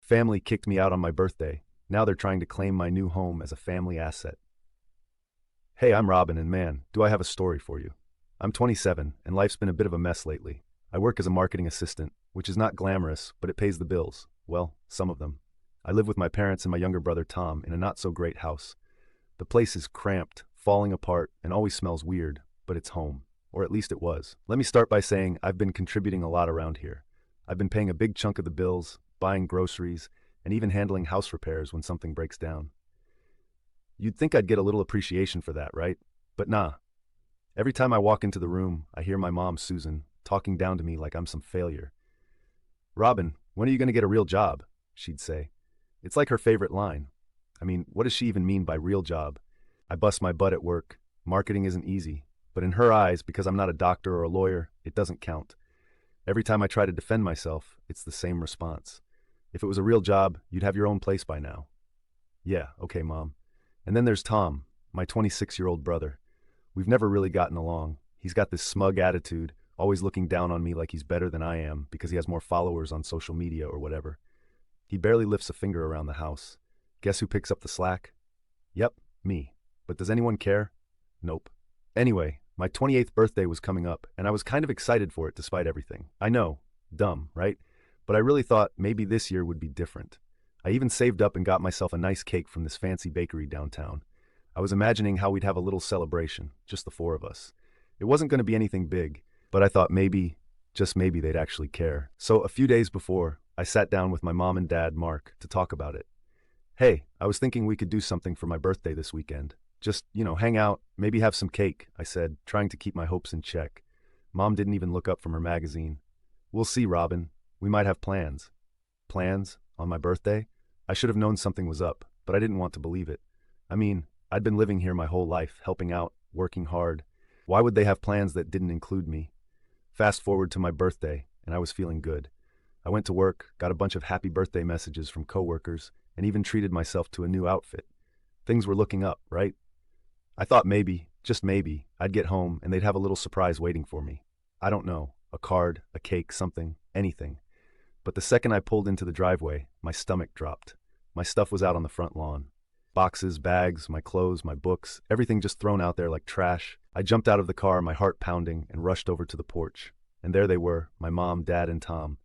Family kicked me out on my birthday. Now they're trying to claim my new home as a family asset. Hey, I'm Robin, and man, do I have a story for you. I'm 27, and life's been a bit of a mess lately. I work as a marketing assistant, which is not glamorous, but it pays the bills. Well, some of them. I live with my parents and my younger brother Tom in a not-so-great house. The place is cramped, falling apart, and always smells weird, but it's home. Or at least it was. Let me start by saying I've been contributing a lot around here. I've been paying a big chunk of the bills, buying groceries, and even handling house repairs when something breaks down. You'd think I'd get a little appreciation for that, right? But nah. Every time I walk into the room, I hear my mom, Susan, talking down to me like I'm some failure. "Robin, when are you going to get a real job?" she'd say. It's like her favorite line. I mean, what does she even mean by real job? I bust my butt at work. Marketing isn't easy. But in her eyes, because I'm not a doctor or a lawyer, it doesn't count. Every time I try to defend myself, it's the same response. If it was a real job, you'd have your own place by now. Yeah, okay, Mom. And then there's Tom, my 26-year-old brother. We've never really gotten along. He's got this smug attitude, always looking down on me like he's better than I am because he has more followers on social media or whatever. He barely lifts a finger around the house. Guess who picks up the slack? Yep, me. But does anyone care? Nope. Anyway, my 28th birthday was coming up, and I was kind of excited for it despite everything. I know, dumb, right? But I really thought maybe this year would be different. I even saved up and got myself a nice cake from this fancy bakery downtown. I was imagining how we'd have a little celebration, just the four of us. It wasn't going to be anything big, but I thought maybe, just maybe they'd actually care. So a few days before, I sat down with my mom and dad, Mark, to talk about it. Hey, I was thinking we could do something for my birthday this weekend. Just, hang out, maybe have some cake, I said, trying to keep my hopes in check. Mom didn't even look up from her magazine. We'll see, Robin. We might have plans. Plans? On my birthday? I should have known something was up, but I didn't want to believe it. I mean, I'd been living here my whole life, helping out, working hard. Why would they have plans that didn't include me? Fast forward to my birthday, and I was feeling good. I went to work, got a bunch of happy birthday messages from coworkers, and even treated myself to a new outfit. Things were looking up, right? I thought maybe, just maybe, I'd get home and they'd have a little surprise waiting for me. I don't know, a card, a cake, something, anything. But the second I pulled into the driveway, my stomach dropped. My stuff was out on the front lawn. Boxes, bags, my clothes, my books, everything just thrown out there like trash. I jumped out of the car, my heart pounding, and rushed over to the porch. And there they were, my mom, dad, and Tom,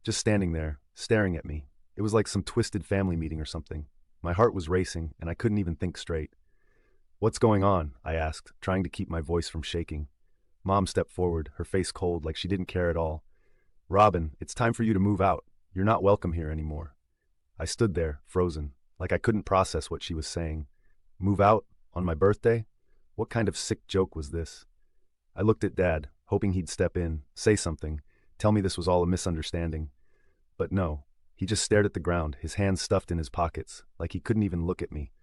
just standing there, staring at me. It was like some twisted family meeting or something. My heart was racing, and I couldn't even think straight. "What's going on?" I asked, trying to keep my voice from shaking. Mom stepped forward, her face cold, like she didn't care at all. "Robin, it's time for you to move out. You're not welcome here anymore." I stood there, frozen, like I couldn't process what she was saying. Move out? On my birthday? What kind of sick joke was this? I looked at Dad, hoping he'd step in, say something, tell me this was all a misunderstanding. But no, he just stared at the ground, his hands stuffed in his pockets, like he couldn't even look at me.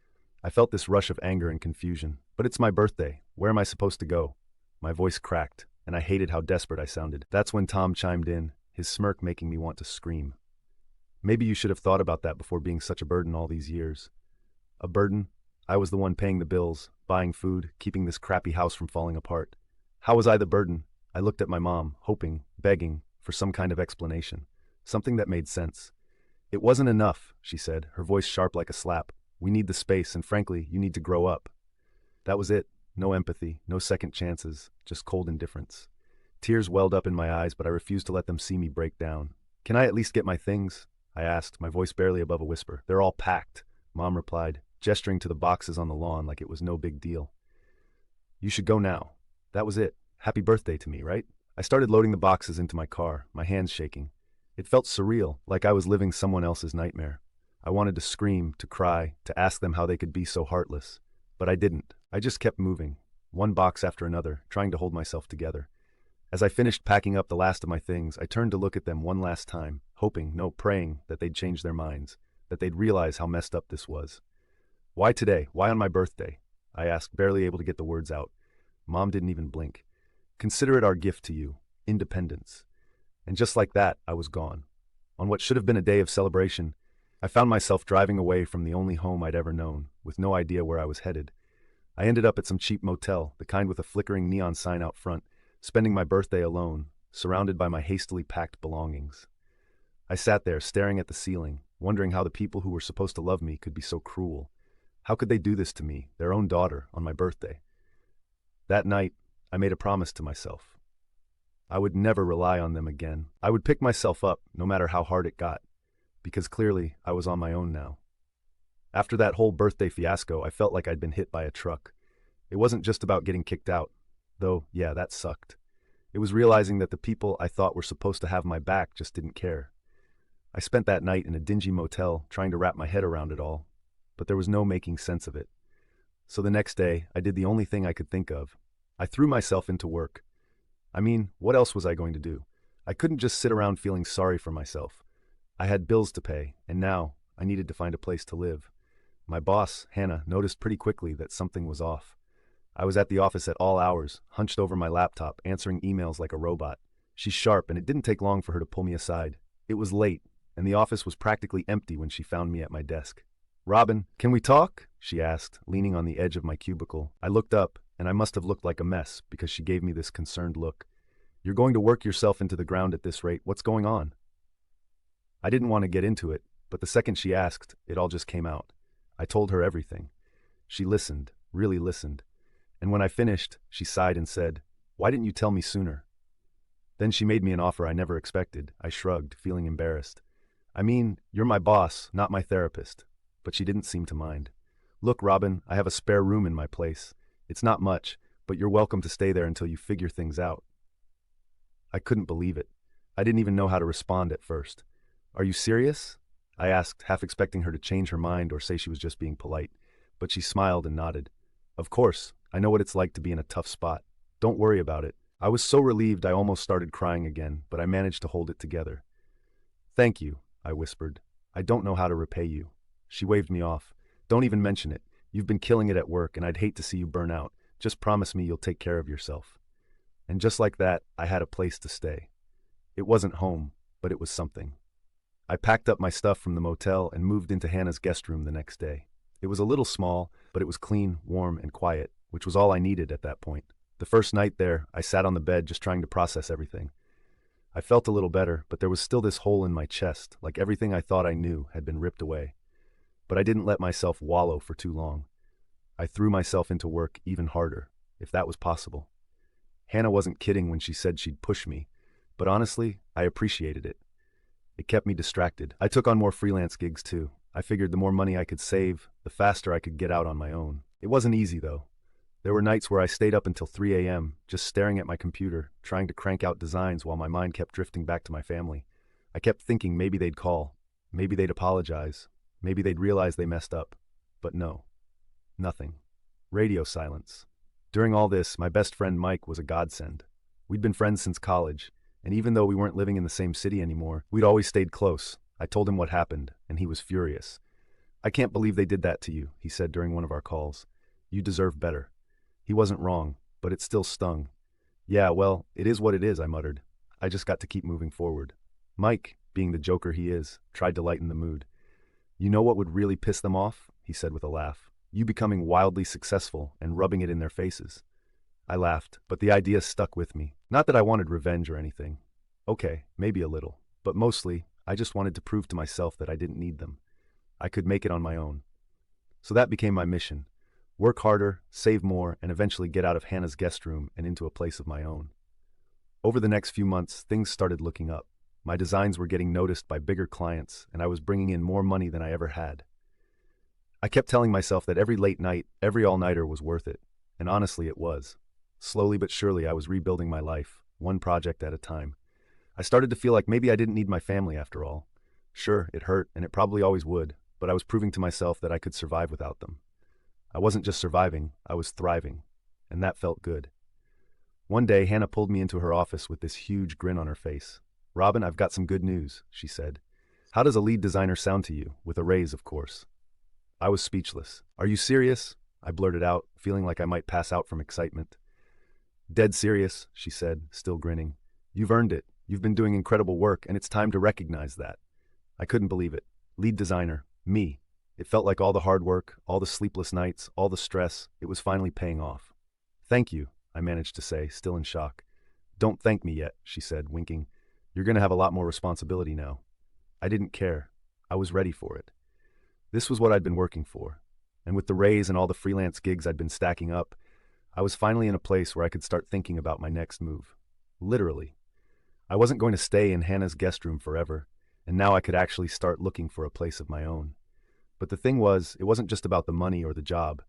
I felt this rush of anger and confusion. But it's my birthday. Where am I supposed to go? My voice cracked, and I hated how desperate I sounded. That's when Tom chimed in, his smirk making me want to scream. "Maybe you should have thought about that before being such a burden all these years." A burden? I was the one paying the bills, buying food, keeping this crappy house from falling apart. How was I the burden? I looked at my mom, hoping, begging, for some kind of explanation. Something that made sense. "It wasn't enough," she said, her voice sharp like a slap. "We need the space, and frankly, you need to grow up." That was it. No empathy, no second chances, just cold indifference. Tears welled up in my eyes, but I refused to let them see me break down. "Can I at least get my things?" I asked, my voice barely above a whisper. "They're all packed," Mom replied, gesturing to the boxes on the lawn like it was no big deal. "You should go now." That was it. Happy birthday to me, right? I started loading the boxes into my car, my hands shaking. It felt surreal, like I was living someone else's nightmare. I wanted to scream, to cry, to ask them how they could be so heartless. But I didn't. I just kept moving, one box after another, trying to hold myself together. As I finished packing up the last of my things, I turned to look at them one last time, hoping, no, praying, that they'd change their minds, that they'd realize how messed up this was. "Why today? Why on my birthday?" I asked, barely able to get the words out. Mom didn't even blink. "Consider it our gift to you, independence." And just like that, I was gone. On what should have been a day of celebration, I found myself driving away from the only home I'd ever known, with no idea where I was headed. I ended up at some cheap motel, the kind with a flickering neon sign out front, spending my birthday alone, surrounded by my hastily packed belongings. I sat there, staring at the ceiling, wondering how the people who were supposed to love me could be so cruel. How could they do this to me, their own daughter, on my birthday? That night, I made a promise to myself. I would never rely on them again. I would pick myself up, no matter how hard it got, because clearly I was on my own now. After that whole birthday fiasco, I felt like I'd been hit by a truck. It wasn't just about getting kicked out, though, yeah, that sucked. It was realizing that the people I thought were supposed to have my back just didn't care. I spent that night in a dingy motel trying to wrap my head around it all, but there was no making sense of it. So the next day, I did the only thing I could think of. I threw myself into work. I mean, what else was I going to do? I couldn't just sit around feeling sorry for myself. I had bills to pay, and now I needed to find a place to live. My boss, Hannah, noticed pretty quickly that something was off. I was at the office at all hours, hunched over my laptop, answering emails like a robot. She's sharp, and it didn't take long for her to pull me aside. It was late, and the office was practically empty when she found me at my desk. "Robin, can we talk?" she asked, leaning on the edge of my cubicle. I looked up, and I must have looked like a mess because she gave me this concerned look. "You're going to work yourself into the ground at this rate. What's going on?" I didn't want to get into it, but the second she asked, it all just came out. I told her everything. She listened, really listened. And when I finished, she sighed and said, "Why didn't you tell me sooner?" Then she made me an offer I never expected. I shrugged, feeling embarrassed. "I mean, you're my boss, not my therapist." But she didn't seem to mind. "Look, Robin, I have a spare room in my place. It's not much, but you're welcome to stay there until you figure things out." I couldn't believe it. I didn't even know how to respond at first. "Are you serious?" I asked, half expecting her to change her mind or say she was just being polite. But she smiled and nodded. "Of course, I know what it's like to be in a tough spot. Don't worry about it." I was so relieved I almost started crying again, but I managed to hold it together. "Thank you," I whispered. "I don't know how to repay you." She waved me off. "Don't even mention it. You've been killing it at work, and I'd hate to see you burn out. Just promise me you'll take care of yourself." And just like that, I had a place to stay. It wasn't home, but it was something. I packed up my stuff from the motel and moved into Hannah's guest room the next day. It was a little small, but it was clean, warm, and quiet, which was all I needed at that point. The first night there, I sat on the bed just trying to process everything. I felt a little better, but there was still this hole in my chest, like everything I thought I knew had been ripped away. But I didn't let myself wallow for too long. I threw myself into work even harder, if that was possible. Hannah wasn't kidding when she said she'd push me, but honestly, I appreciated it. It kept me distracted. I took on more freelance gigs too. I figured the more money I could save, the faster I could get out on my own. It wasn't easy though. There were nights where I stayed up until 3 a.m., just staring at my computer, trying to crank out designs while my mind kept drifting back to my family. I kept thinking maybe they'd call, maybe they'd apologize, maybe they'd realize they messed up. But no. Nothing. Radio silence. During all this, my best friend Mike was a godsend. We'd been friends since college, and even though we weren't living in the same city anymore, we'd always stayed close. I told him what happened, and he was furious. "I can't believe they did that to you," he said during one of our calls. "You deserve better." He wasn't wrong, but it still stung. "Yeah, well, it is what it is," I muttered. I just got to keep moving forward. Mike, being the joker he is, tried to lighten the mood. "You know what would really piss them off?" he said with a laugh. "You becoming wildly successful and rubbing it in their faces." I laughed, but the idea stuck with me. Not that I wanted revenge or anything. Okay, maybe a little, but mostly, I just wanted to prove to myself that I didn't need them. I could make it on my own. So that became my mission. Work harder, save more, and eventually get out of Hannah's guest room and into a place of my own. Over the next few months, things started looking up. My designs were getting noticed by bigger clients, and I was bringing in more money than I ever had. I kept telling myself that every late night, every all-nighter was worth it, and honestly it was. Slowly but surely I was rebuilding my life, one project at a time. I started to feel like maybe I didn't need my family after all. Sure, it hurt, and it probably always would, but I was proving to myself that I could survive without them. I wasn't just surviving, I was thriving, and that felt good. One day, Hannah pulled me into her office with this huge grin on her face. "Robin, I've got some good news," she said. "How does a lead designer sound to you? With a raise, of course." I was speechless. "Are you serious?" I blurted out, feeling like I might pass out from excitement. "Dead serious," she said, still grinning. "You've earned it. You've been doing incredible work, and it's time to recognize that." I couldn't believe it. Lead designer. Me. It felt like all the hard work, all the sleepless nights, all the stress, it was finally paying off. "Thank you," I managed to say, still in shock. "Don't thank me yet," she said, winking. "You're going to have a lot more responsibility now." I didn't care. I was ready for it. This was what I'd been working for. And with the raise and all the freelance gigs I'd been stacking up, I was finally in a place where I could start thinking about my next move. Literally. I wasn't going to stay in Hannah's guest room forever, and now I could actually start looking for a place of my own. But the thing was, it wasn't just about the money or the job.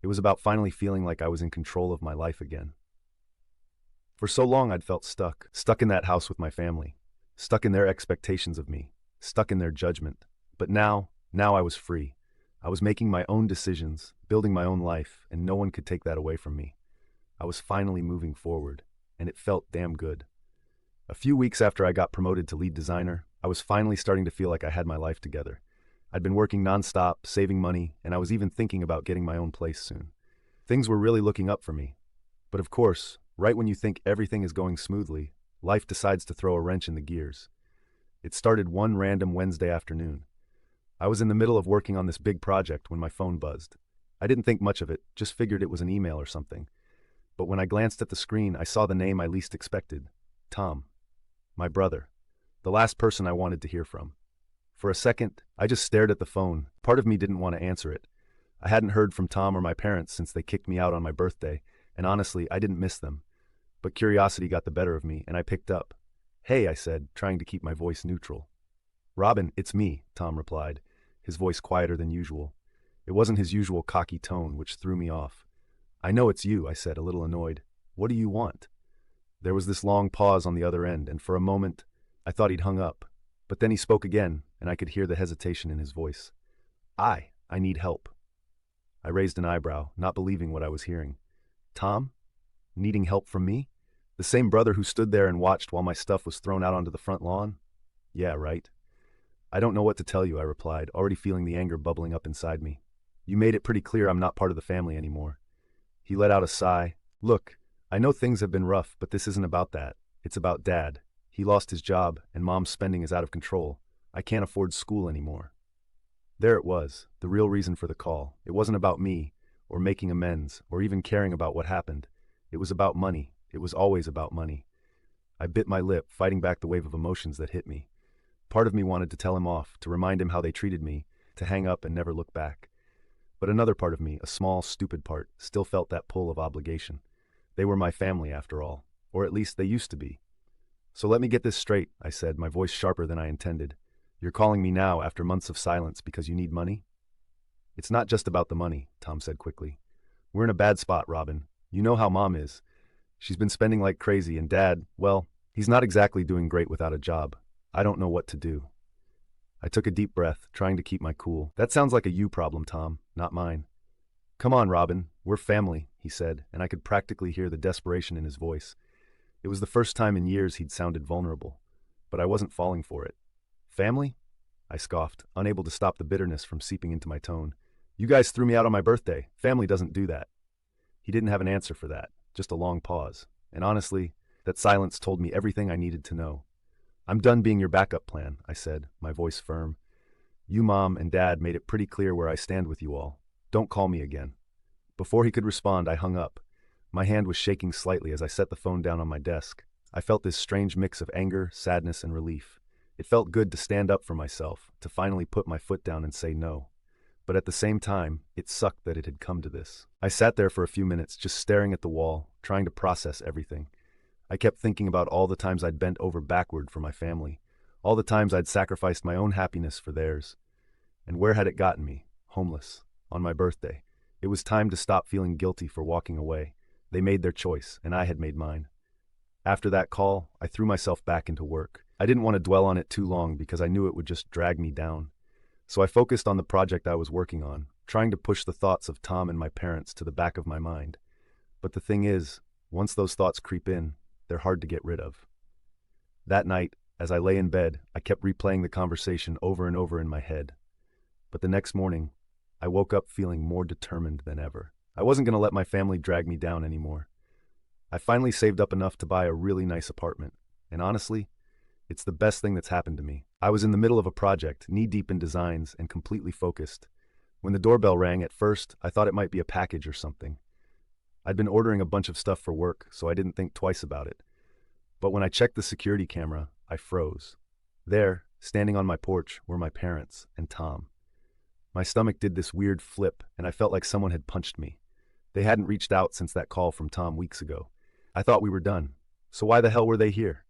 It was about finally feeling like I was in control of my life again. For so long I'd felt stuck in that house with my family, stuck in their expectations of me, stuck in their judgment. But now I was free. I was making my own decisions, building my own life, and no one could take that away from me. I was finally moving forward, and it felt damn good. A few weeks after I got promoted to lead designer, I was finally starting to feel like I had my life together. I'd been working nonstop, saving money, and I was even thinking about getting my own place soon. Things were really looking up for me. But of course, right when you think everything is going smoothly, life decides to throw a wrench in the gears. It started one random Wednesday afternoon. I was in the middle of working on this big project when my phone buzzed. I didn't think much of it, just figured it was an email or something. But when I glanced at the screen, I saw the name I least expected. Tom. My brother. The last person I wanted to hear from. For a second, I just stared at the phone. Part of me didn't want to answer it. I hadn't heard from Tom or my parents since they kicked me out on my birthday, and honestly, I didn't miss them. But curiosity got the better of me, and I picked up. "Hey," I said, trying to keep my voice neutral. "Robin, it's me," Tom replied, his voice quieter than usual. It wasn't his usual cocky tone, which threw me off. "I know it's you," I said, a little annoyed. "What do you want?" There was this long pause on the other end, and for a moment, I thought he'd hung up. But then he spoke again, and I could hear the hesitation in his voice. I need help." I raised an eyebrow, not believing what I was hearing. Tom? Needing help from me? The same brother who stood there and watched while my stuff was thrown out onto the front lawn? Yeah, right. "I don't know what to tell you," I replied, already feeling the anger bubbling up inside me. "You made it pretty clear I'm not part of the family anymore." He let out a sigh. "Look, I know things have been rough, but this isn't about that. It's about Dad. He lost his job, and Mom's spending is out of control. I can't afford school anymore." There it was, the real reason for the call. It wasn't about me, or making amends, or even caring about what happened. It was about money. It was always about money. I bit my lip, fighting back the wave of emotions that hit me. Part of me wanted to tell him off, to remind him how they treated me, to hang up and never look back. But another part of me, a small, stupid part, still felt that pull of obligation. They were my family, after all, or at least they used to be. "So let me get this straight," I said, my voice sharper than I intended. "You're calling me now after months of silence because you need money?" "It's not just about the money," Tom said quickly. "We're in a bad spot, Robin. You know how Mom is. She's been spending like crazy, and Dad, well, he's not exactly doing great without a job. I don't know what to do." I took a deep breath, trying to keep my cool. "That sounds like a you problem, Tom, not mine." "Come on, Robin, we're family," he said, and I could practically hear the desperation in his voice. It was the first time in years he'd sounded vulnerable, but I wasn't falling for it. "Family?" I scoffed, unable to stop the bitterness from seeping into my tone. "You guys threw me out on my birthday. Family doesn't do that." He didn't have an answer for that, just a long pause. And honestly, that silence told me everything I needed to know. "I'm done being your backup plan," I said, my voice firm. "You, Mom, and Dad made it pretty clear where I stand with you all. Don't call me again." Before he could respond, I hung up. My hand was shaking slightly as I set the phone down on my desk. I felt this strange mix of anger, sadness, and relief. It felt good to stand up for myself, to finally put my foot down and say no. But at the same time, it sucked that it had come to this. I sat there for a few minutes, just staring at the wall, trying to process everything. I kept thinking about all the times I'd bent over backward for my family, all the times I'd sacrificed my own happiness for theirs. And where had it gotten me? Homeless. On my birthday. It was time to stop feeling guilty for walking away. They made their choice, and I had made mine. After that call, I threw myself back into work. I didn't want to dwell on it too long because I knew it would just drag me down. So I focused on the project I was working on, trying to push the thoughts of Tom and my parents to the back of my mind. But the thing is, once those thoughts creep in, they're hard to get rid of. That night, as I lay in bed, I kept replaying the conversation over and over in my head. But the next morning, I woke up feeling more determined than ever. I wasn't going to let my family drag me down anymore. I finally saved up enough to buy a really nice apartment, and honestly, it's the best thing that's happened to me. I was in the middle of a project, knee-deep in designs, and completely focused. When the doorbell rang, at first, I thought it might be a package or something. I'd been ordering a bunch of stuff for work, so I didn't think twice about it. But when I checked the security camera, I froze. There, Standing on my porch were my parents and Tom. My stomach did this weird flip, and I felt like someone had punched me. They hadn't reached out since that call from Tom weeks ago. I thought we were done. So why the hell were they here?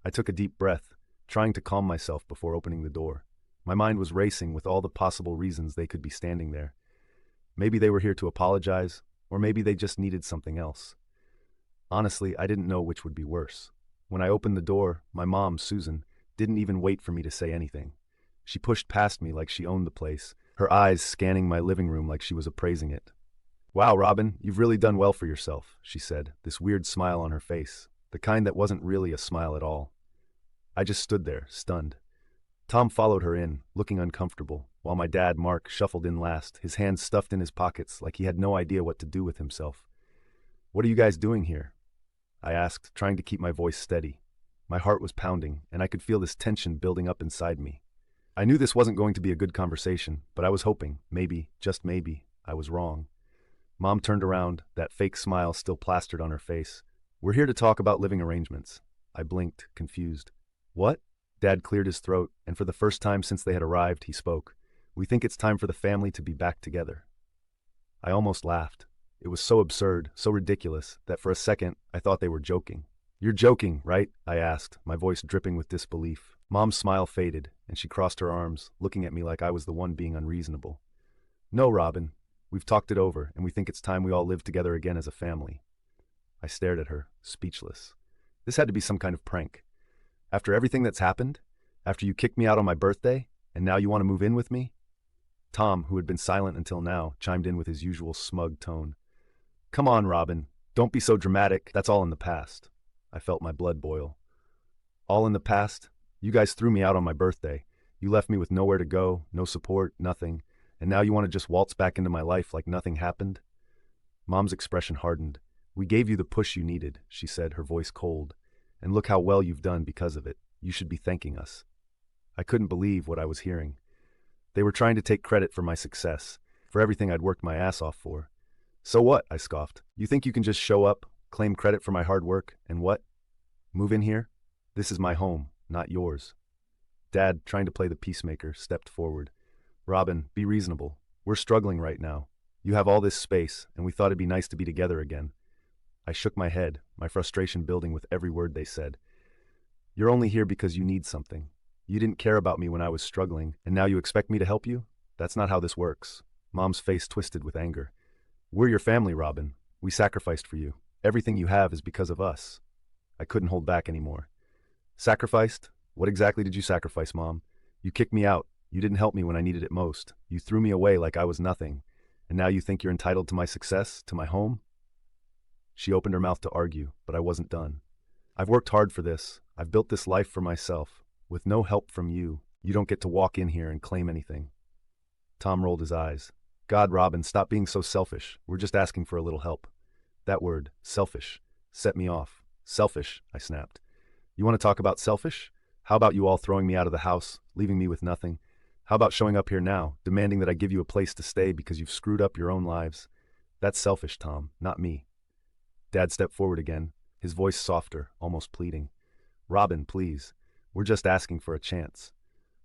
I took a deep breath, trying to calm myself before opening the door. My mind was racing with all the possible reasons they could be standing there. Maybe they were here to apologize, or maybe they just needed something else. Honestly, I didn't know which would be worse. When I opened the door, my mom, Susan, didn't even wait for me to say anything. She pushed past me like she owned the place, her eyes scanning my living room like she was appraising it. "Wow, Robin, you've really done well for yourself," she said, this weird smile on her face, the kind that wasn't really a smile at all. I just stood there, stunned. Tom followed her in, looking uncomfortable, while my dad, Mark, shuffled in last, his hands stuffed in his pockets like he had no idea what to do with himself. "What are you guys doing here?" I asked, trying to keep my voice steady. My heart was pounding, and I could feel this tension building up inside me. I knew this wasn't going to be a good conversation, but I was hoping, maybe, just maybe, I was wrong. Mom turned around, that fake smile still plastered on her face. "We're here to talk about living arrangements." I blinked, confused. "What?" Dad cleared his throat, and for the first time since they had arrived, he spoke. "We think it's time for the family to be back together." I almost laughed. It was so absurd, so ridiculous, that for a second I thought they were joking. "You're joking, right?" I asked, my voice dripping with disbelief. Mom's smile faded, and she crossed her arms, looking at me like I was the one being unreasonable. "No, Robin. We've talked it over, and we think it's time we all live together again as a family." I stared at her, speechless. This had to be some kind of prank. After everything that's happened? After you kicked me out on my birthday, and now you want to move in with me? Tom, who had been silent until now, chimed in with his usual smug tone. "Come on, Robin. Don't be so dramatic. That's all in the past." I felt my blood boil. "All in the past? You guys threw me out on my birthday. You left me with nowhere to go, no support, nothing. And now you want to just waltz back into my life like nothing happened?" Mom's expression hardened. "We gave you the push you needed," she said, her voice cold. "And look how well you've done because of it. You should be thanking us." I couldn't believe what I was hearing. They were trying to take credit for my success, for everything I'd worked my ass off for. "So what?" I scoffed. "You think you can just show up, claim credit for my hard work, and what? Move in here? This is my home, not yours." Dad, trying to play the peacemaker, stepped forward. "Robin, be reasonable. We're struggling right now. You have all this space, and we thought it'd be nice to be together again." I shook my head, my frustration building with every word they said. "You're only here because you need something. You didn't care about me when I was struggling, and now you expect me to help you? That's not how this works." Mom's face twisted with anger. "We're your family, Robin. We sacrificed for you. Everything you have is because of us." I couldn't hold back anymore. "Sacrificed? What exactly did you sacrifice, Mom? You kicked me out. You didn't help me when I needed it most. You threw me away like I was nothing. And now you think you're entitled to my success, to my home?" She opened her mouth to argue, but I wasn't done. "I've worked hard for this. I've built this life for myself. With no help from you, you don't get to walk in here and claim anything." Tom rolled his eyes. "God, Robin, stop being so selfish. We're just asking for a little help." That word, selfish, set me off. "Selfish," I snapped. "You want to talk about selfish? How about you all throwing me out of the house, leaving me with nothing? How about showing up here now, demanding that I give you a place to stay because you've screwed up your own lives? That's selfish, Tom, not me." Dad stepped forward again, his voice softer, almost pleading. "Robin, please. We're just asking for a chance."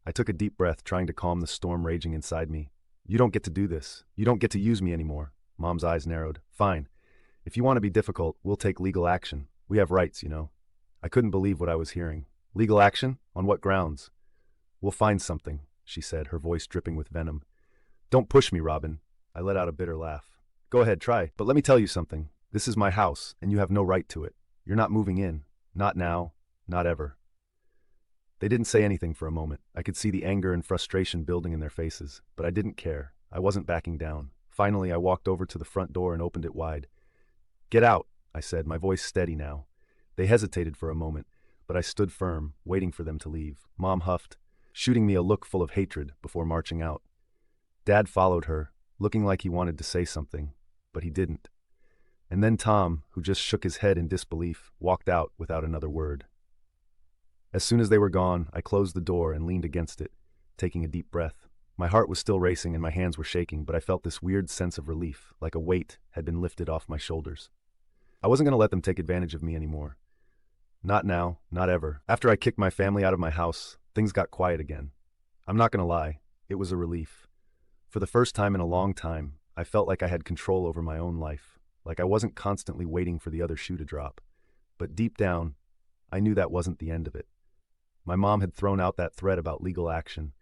I took a deep breath, trying to calm the storm raging inside me. "You don't get to do this. You don't get to use me anymore." Mom's eyes narrowed. "Fine. If you want to be difficult, we'll take legal action. We have rights, you know." I couldn't believe what I was hearing. "Legal action? On what grounds?" "We'll find something," she said, her voice dripping with venom. "Don't push me, Robin." I let out a bitter laugh. "Go ahead, try. But let me tell you something. This is my house, and you have no right to it. You're not moving in. Not now. Not ever." They didn't say anything for a moment. I could see the anger and frustration building in their faces, but I didn't care. I wasn't backing down. Finally, I walked over to the front door and opened it wide. "Get out," I said, my voice steady now. They hesitated for a moment, but I stood firm, waiting for them to leave. Mom huffed, shooting me a look full of hatred before marching out. Dad followed her, looking like he wanted to say something, but he didn't. And then Tom, who just shook his head in disbelief, walked out without another word. As soon as they were gone, I closed the door and leaned against it, taking a deep breath. My heart was still racing and my hands were shaking, but I felt this weird sense of relief, like a weight had been lifted off my shoulders. I wasn't going to let them take advantage of me anymore. Not now, not ever. After I kicked my family out of my house, things got quiet again. I'm not gonna lie, it was a relief. For the first time in a long time, I felt like I had control over my own life, like I wasn't constantly waiting for the other shoe to drop. But deep down, I knew that wasn't the end of it. My mom had thrown out that threat about legal action,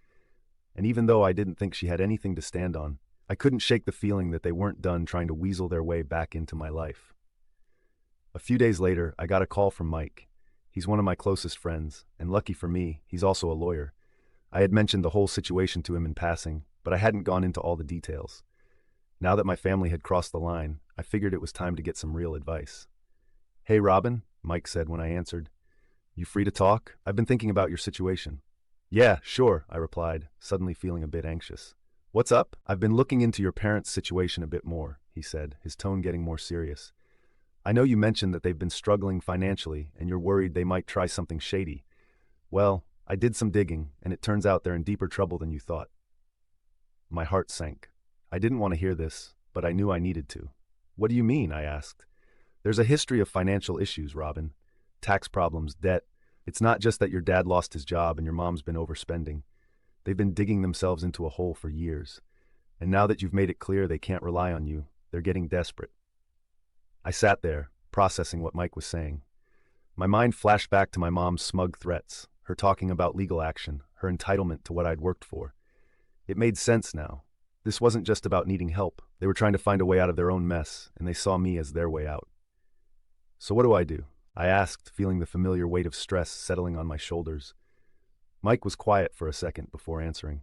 and even though I didn't think she had anything to stand on, I couldn't shake the feeling that they weren't done trying to weasel their way back into my life. A few days later, I got a call from Mike. He's one of my closest friends, and lucky for me, he's also a lawyer. I had mentioned the whole situation to him in passing, but I hadn't gone into all the details. Now that my family had crossed the line, I figured it was time to get some real advice. "Hey, Robin," Mike said when I answered. "You free to talk? I've been thinking about your situation." "Yeah, sure," I replied, suddenly feeling a bit anxious. "What's up?" "I've been looking into your parents' situation a bit more," he said, his tone getting more serious. "I know you mentioned that they've been struggling financially and you're worried they might try something shady. Well, I did some digging, and it turns out they're in deeper trouble than you thought." My heart sank. I didn't want to hear this, but I knew I needed to. "What do you mean?" I asked. "There's a history of financial issues, Robin. Tax problems, debt. It's not just that your dad lost his job and your mom's been overspending. They've been digging themselves into a hole for years. And now that you've made it clear they can't rely on you, they're getting desperate." I sat there, processing what Mike was saying. My mind flashed back to my mom's smug threats, her talking about legal action, her entitlement to what I'd worked for. It made sense now. This wasn't just about needing help. They were trying to find a way out of their own mess, and they saw me as their way out. "So what do I do?" I asked, feeling the familiar weight of stress settling on my shoulders. Mike was quiet for a second before answering.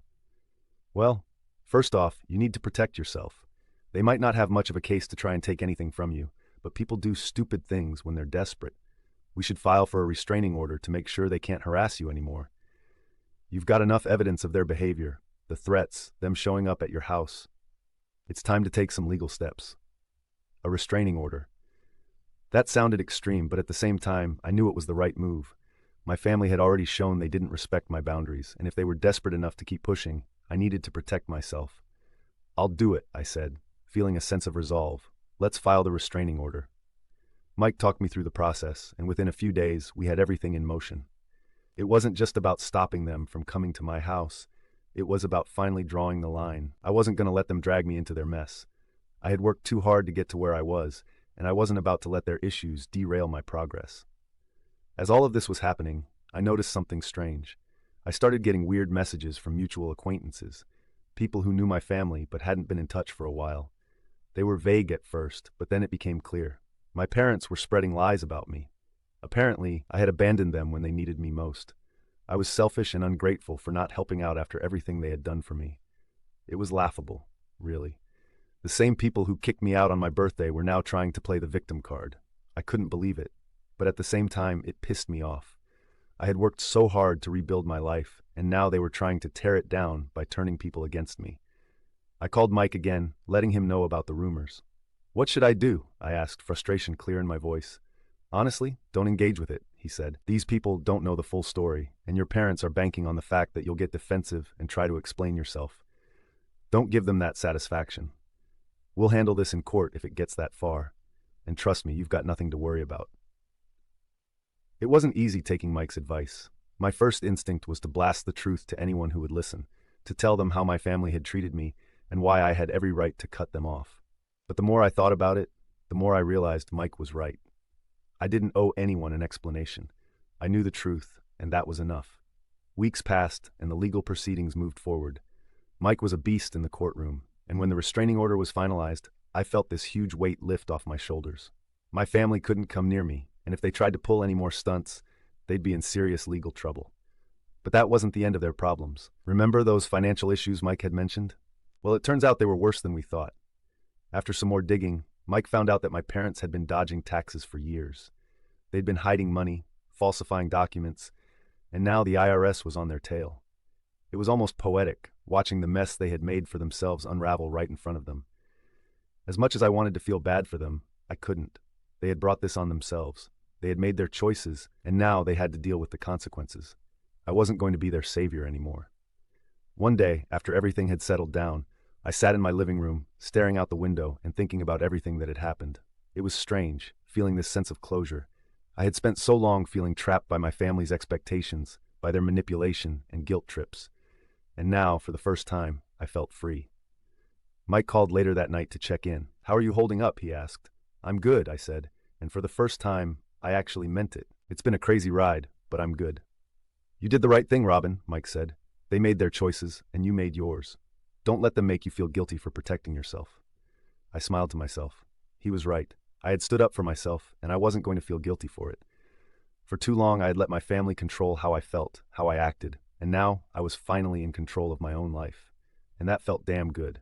"Well, first off, you need to protect yourself. They might not have much of a case to try and take anything from you, but people do stupid things when they're desperate. We should file for a restraining order to make sure they can't harass you anymore. You've got enough evidence of their behavior, the threats, them showing up at your house. It's time to take some legal steps." A restraining order. That sounded extreme, but at the same time, I knew it was the right move. My family had already shown they didn't respect my boundaries, and if they were desperate enough to keep pushing, I needed to protect myself. "I'll do it," I said, feeling a sense of resolve. "Let's file the restraining order." Mike talked me through the process, and within a few days, we had everything in motion. It wasn't just about stopping them from coming to my house. It was about finally drawing the line. I wasn't going to let them drag me into their mess. I had worked too hard to get to where I was, and I wasn't about to let their issues derail my progress. As all of this was happening, I noticed something strange. I started getting weird messages from mutual acquaintances, people who knew my family but hadn't been in touch for a while. They were vague at first, but then it became clear. My parents were spreading lies about me. Apparently, I had abandoned them when they needed me most. I was selfish and ungrateful for not helping out after everything they had done for me. It was laughable, really. The same people who kicked me out on my birthday were now trying to play the victim card. I couldn't believe it, but at the same time, it pissed me off. I had worked so hard to rebuild my life, and now they were trying to tear it down by turning people against me. I called Mike again, letting him know about the rumors. "What should I do?" I asked, frustration clear in my voice. "Honestly, don't engage with it," he said. "These people don't know the full story, and your parents are banking on the fact that you'll get defensive and try to explain yourself. Don't give them that satisfaction. We'll handle this in court if it gets that far. And trust me, you've got nothing to worry about." It wasn't easy taking Mike's advice. My first instinct was to blast the truth to anyone who would listen, to tell them how my family had treated me and why I had every right to cut them off. But the more I thought about it, the more I realized Mike was right. I didn't owe anyone an explanation. I knew the truth, and that was enough. Weeks passed, and the legal proceedings moved forward. Mike was a beast in the courtroom, and when the restraining order was finalized, I felt this huge weight lift off my shoulders. My family couldn't come near me, and if they tried to pull any more stunts, they'd be in serious legal trouble. But that wasn't the end of their problems. Remember those financial issues Mike had mentioned? Well, it turns out they were worse than we thought. After some more digging, Mike found out that my parents had been dodging taxes for years. They'd been hiding money, falsifying documents, and now the IRS was on their tail. It was almost poetic, watching the mess they had made for themselves unravel right in front of them. As much as I wanted to feel bad for them, I couldn't. They had brought this on themselves. They had made their choices, and now they had to deal with the consequences. I wasn't going to be their savior anymore. One day, after everything had settled down, I sat in my living room, staring out the window and thinking about everything that had happened. It was strange, feeling this sense of closure. I had spent so long feeling trapped by my family's expectations, by their manipulation and guilt trips. And now, for the first time, I felt free. Mike called later that night to check in. "How are you holding up?" he asked. "I'm good," I said, and for the first time, I actually meant it. "It's been a crazy ride, but I'm good." "You did the right thing, Robin," Mike said. "They made their choices, and you made yours. Don't let them make you feel guilty for protecting yourself." I smiled to myself. He was right. I had stood up for myself, and I wasn't going to feel guilty for it. For too long, I had let my family control how I felt, how I acted, and now I was finally in control of my own life. And that felt damn good.